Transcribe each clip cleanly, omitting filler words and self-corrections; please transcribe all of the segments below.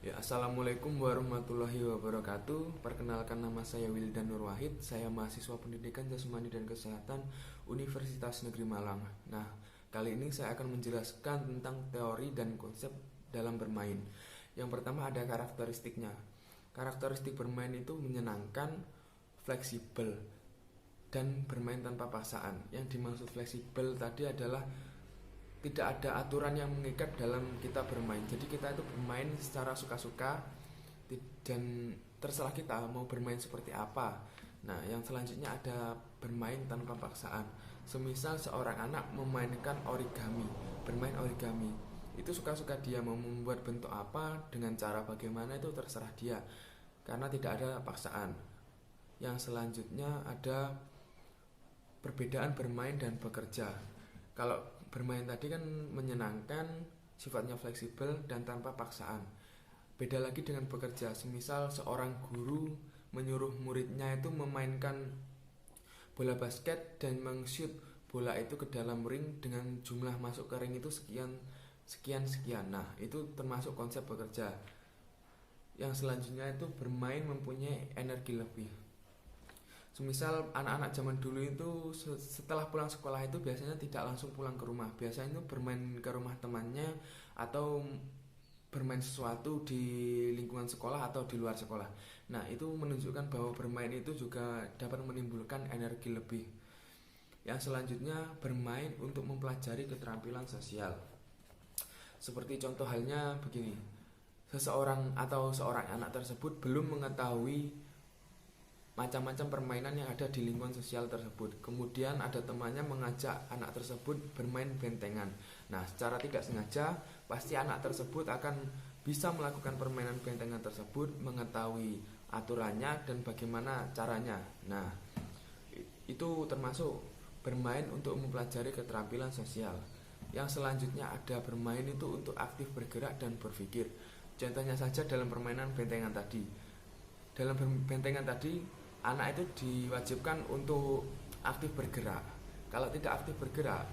Ya, Assalamualaikum warahmatullahi wabarakatuh. Perkenalkan, nama saya Wildan Nur Wahid. Saya mahasiswa Pendidikan Jasmani dan Kesehatan Universitas Negeri Malang. Nah, kali ini saya akan menjelaskan tentang teori dan konsep dalam bermain. Yang pertama ada karakteristiknya. Karakteristik bermain itu menyenangkan, fleksibel, dan bermain tanpa paksaan. Yang dimaksud fleksibel tadi adalah tidak ada aturan yang mengikat dalam kita bermain. Jadi kita itu bermain secara suka-suka dan terserah kita mau bermain seperti apa. Nah, yang selanjutnya ada bermain tanpa paksaan. Semisal seorang anak memainkan origami, bermain origami, itu suka-suka dia mau membuat bentuk apa dengan cara bagaimana itu terserah dia, karena tidak ada paksaan. Yang selanjutnya ada perbedaan bermain dan bekerja. Kalau bermain tadi kan menyenangkan, sifatnya fleksibel dan tanpa paksaan. Beda lagi dengan bekerja. Semisal seorang guru menyuruh muridnya itu memainkan bola basket dan meng-shoot bola itu ke dalam ring dengan jumlah masuk ke ring itu sekian. Nah, itu termasuk konsep bekerja. Yang selanjutnya itu bermain mempunyai energi lebih. Semisal anak-anak zaman dulu itu setelah pulang sekolah itu biasanya tidak langsung pulang ke rumah. Biasanya itu bermain ke rumah temannya atau bermain sesuatu di lingkungan sekolah atau di luar sekolah. Nah, itu menunjukkan bahwa bermain itu juga dapat menimbulkan energi lebih. Yang selanjutnya bermain untuk mempelajari keterampilan sosial. Seperti contoh halnya begini. Seseorang atau seorang anak tersebut belum mengetahui macam-macam permainan yang ada di lingkungan sosial tersebut. Kemudian ada temannya mengajak anak tersebut bermain bentengan. Nah, secara tidak sengaja pasti anak tersebut akan bisa melakukan permainan bentengan tersebut, mengetahui aturannya dan bagaimana caranya. Nah, itu termasuk bermain untuk mempelajari keterampilan sosial. Yang selanjutnya ada bermain itu untuk aktif bergerak dan berpikir. Contohnya saja dalam permainan bentengan tadi. Dalam bentengan tadi anak itu diwajibkan untuk aktif bergerak. Kalau tidak aktif bergerak,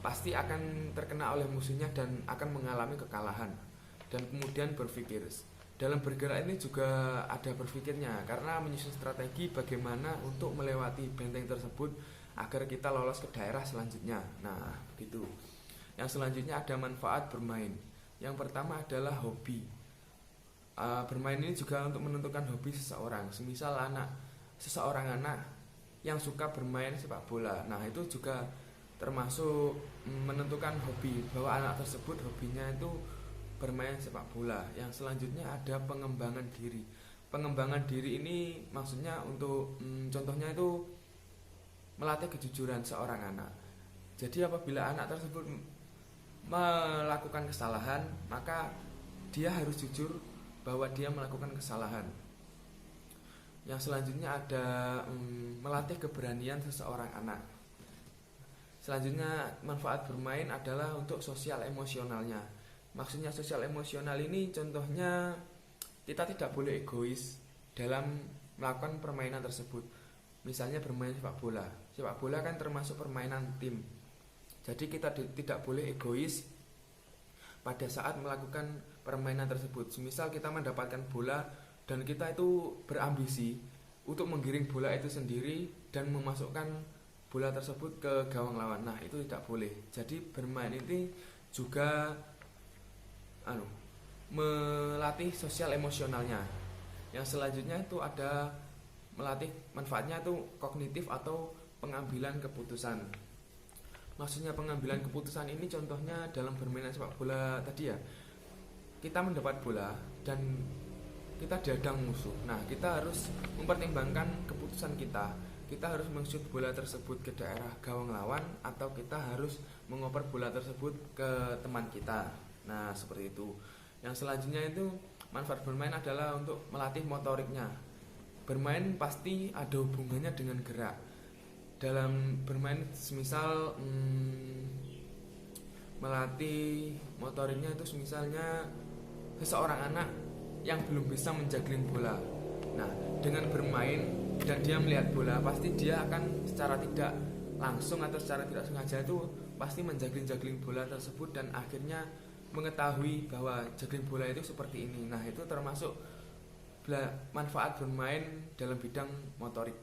pasti akan terkena oleh musuhnya dan akan mengalami kekalahan. Dan kemudian berpikir. Dalam bergerak ini juga ada berpikirnya, karena menyusun strategi bagaimana untuk melewati benteng tersebut agar kita lolos ke daerah selanjutnya. Nah, begitu. Yang selanjutnya ada manfaat bermain. Yang pertama adalah hobi. Bermain ini juga untuk menentukan hobi seseorang. Semisal seseorang anak yang suka bermain sepak bola, nah itu juga termasuk menentukan hobi, bahwa anak tersebut hobinya itu bermain sepak bola. Yang selanjutnya ada pengembangan diri. Pengembangan diri ini maksudnya untuk contohnya itu melatih kejujuran seorang anak. Jadi apabila anak tersebut melakukan kesalahan, maka dia harus jujur bahwa dia melakukan kesalahan. Yang selanjutnya ada melatih keberanian seseorang anak. Selanjutnya manfaat bermain adalah untuk sosial emosionalnya. Maksudnya sosial emosional ini contohnya kita tidak boleh egois dalam melakukan permainan tersebut. Misalnya bermain sepak bola. Sepak bola kan termasuk permainan tim. Jadi kita tidak boleh egois pada saat melakukan permainan tersebut. Semisal kita mendapatkan bola dan kita itu berambisi untuk menggiring bola itu sendiri dan memasukkan bola tersebut ke gawang lawan. Nah, itu tidak boleh. Jadi bermain ini juga melatih sosial emosionalnya. Yang selanjutnya itu ada melatih manfaatnya itu kognitif atau pengambilan keputusan. Maksudnya pengambilan keputusan ini contohnya dalam bermain sepak bola tadi ya. Kita mendapat bola dan kita dihadang musuh. Nah, kita harus mempertimbangkan keputusan kita. Kita harus meng-shoot bola tersebut ke daerah gawang lawan atau kita harus mengoper bola tersebut ke teman kita. Nah, seperti itu. Yang selanjutnya itu manfaat bermain adalah untuk melatih motoriknya. Bermain pasti ada hubungannya dengan gerak. Dalam bermain semisal melatih motoriknya itu misalnya seseorang anak yang belum bisa menjagling bola. Nah, dengan bermain dan dia melihat bola, pasti dia akan secara tidak langsung atau secara tidak sengaja itu pasti menjagling bola tersebut dan akhirnya mengetahui bahwa juggling bola itu seperti ini. Nah, itu termasuk manfaat bermain dalam bidang motorik.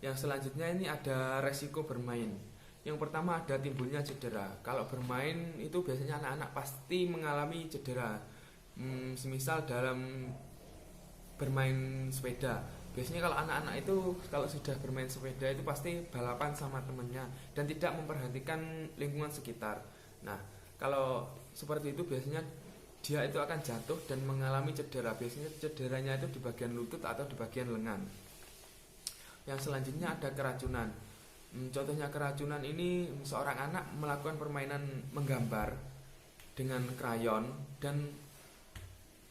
Yang selanjutnya ini ada resiko bermain. Yang pertama ada timbulnya cedera. Kalau bermain itu biasanya anak-anak pasti mengalami cedera. Semisal dalam bermain sepeda. Biasanya kalau anak-anak itu kalau sudah bermain sepeda itu pasti balapan sama temennya dan tidak memperhatikan lingkungan sekitar. Nah, kalau seperti itu biasanya dia itu akan jatuh dan mengalami cedera. Biasanya cederanya itu di bagian lutut atau di bagian lengan. Yang selanjutnya ada keracunan. Contohnya keracunan ini seorang anak melakukan permainan menggambar dengan krayon dan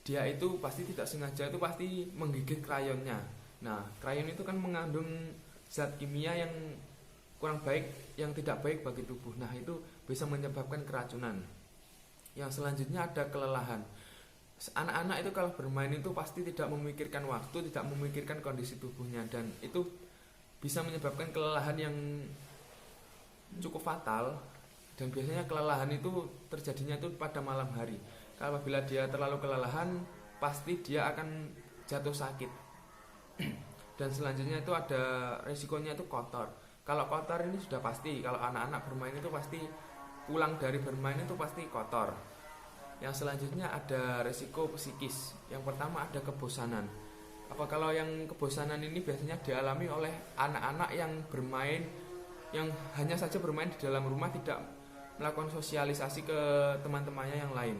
dia itu pasti tidak sengaja itu pasti menggigit krayonnya. Nah, krayon itu kan mengandung zat kimia yang kurang baik, yang tidak baik bagi tubuh. Nah, itu bisa menyebabkan keracunan. Yang selanjutnya ada kelelahan. Anak-anak itu kalau bermain itu pasti tidak memikirkan waktu, tidak memikirkan kondisi tubuhnya, dan itu bisa menyebabkan kelelahan yang cukup fatal. Dan biasanya kelelahan itu terjadinya itu pada malam hari. Kalau apabila dia terlalu kelelahan, pasti dia akan jatuh sakit. Dan selanjutnya itu ada resikonya itu kotor. Kalau kotor ini sudah pasti, kalau anak-anak bermain itu pasti pulang dari bermain itu pasti kotor. Yang selanjutnya ada resiko psikis. Yang pertama ada kebosanan. Kalau yang kebosanan ini biasanya dialami oleh anak-anak yang bermain, yang hanya saja bermain di dalam rumah, tidak melakukan sosialisasi ke teman-temannya yang lain.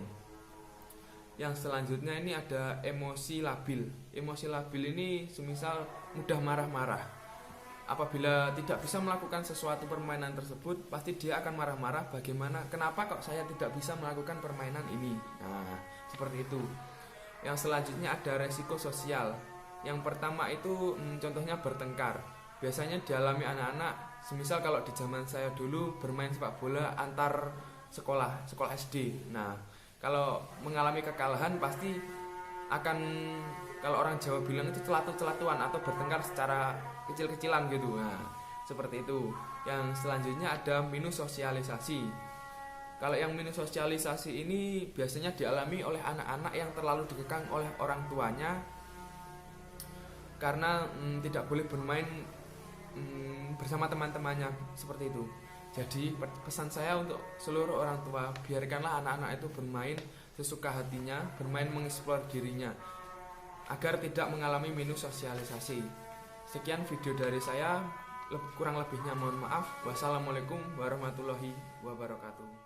Yang selanjutnya ini ada emosi labil. Emosi labil ini semisal mudah marah-marah. Apabila tidak bisa melakukan sesuatu permainan tersebut, pasti dia akan marah-marah. Kenapa kok saya tidak bisa melakukan permainan ini? Nah, seperti itu. Yang selanjutnya ada resiko sosial. Yang pertama itu contohnya bertengkar. Biasanya dialami anak-anak, semisal kalau di zaman saya dulu bermain sepak bola antar sekolah SD. Nah, kalau mengalami kekalahan pasti akan, kalau orang Jawa bilang itu celatu-celatuan atau bertengkar secara kecil-kecilan gitu. Nah, seperti itu. Yang selanjutnya ada minus sosialisasi. Kalau yang minus sosialisasi ini biasanya dialami oleh anak-anak yang terlalu dikekang oleh orang tuanya karena tidak boleh bermain bersama teman-temannya, seperti itu. Jadi pesan saya untuk seluruh orang tua, biarkanlah anak-anak itu bermain sesuka hatinya, bermain mengeksplor dirinya, agar tidak mengalami minus sosialisasi. Sekian video dari saya, kurang lebihnya mohon maaf. Wassalamualaikum warahmatullahi wabarakatuh.